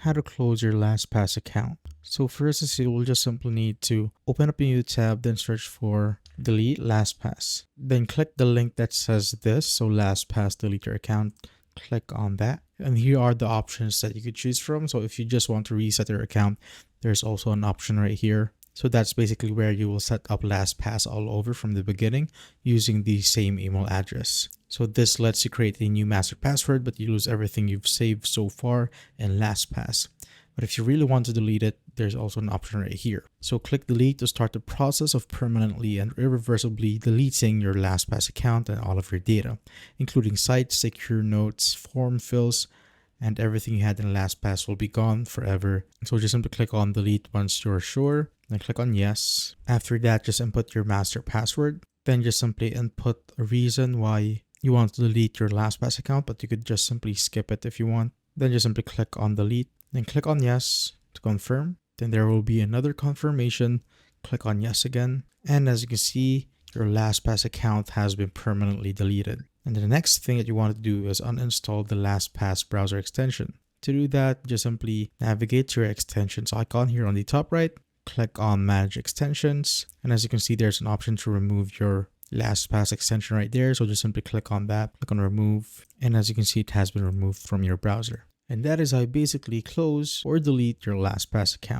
how to close your LastPass account. So first is you will just simply need to open up a new tab, then search for delete LastPass. Then click the link that says this, so LastPass delete your account. Click on that. And here are the options that you could choose from. So if you just want to reset your account, there's also an option right here. So that's basically where you will set up LastPass all over from the beginning using the same email address. So this lets you create a new master password, but you lose everything you've saved so far in LastPass. But if you really want to delete it, there's also an option right here. So click delete to start the process of permanently and irreversibly deleting your LastPass account and all of your data, including sites, secure notes, form fills, and everything you had in LastPass will be gone forever. So just simply click on delete once you're sure, then click on yes. After that, just input your master password. Then just simply input a reason why you want to delete your LastPass account, but you could just simply skip it if you want. Then just simply click on delete, then click on yes to confirm. Then there will be another confirmation. Click on yes again. And as you can see, your LastPass account has been permanently deleted. And the next thing that you want to do is uninstall the LastPass browser extension. To do that, just simply navigate to your extensions icon here on the top right. Click on manage extensions. And as you can see, there's an option to remove your LastPass extension right there. So just simply click on that, click on remove. And as you can see, it has been removed from your browser. And that is how you basically close or delete your LastPass account.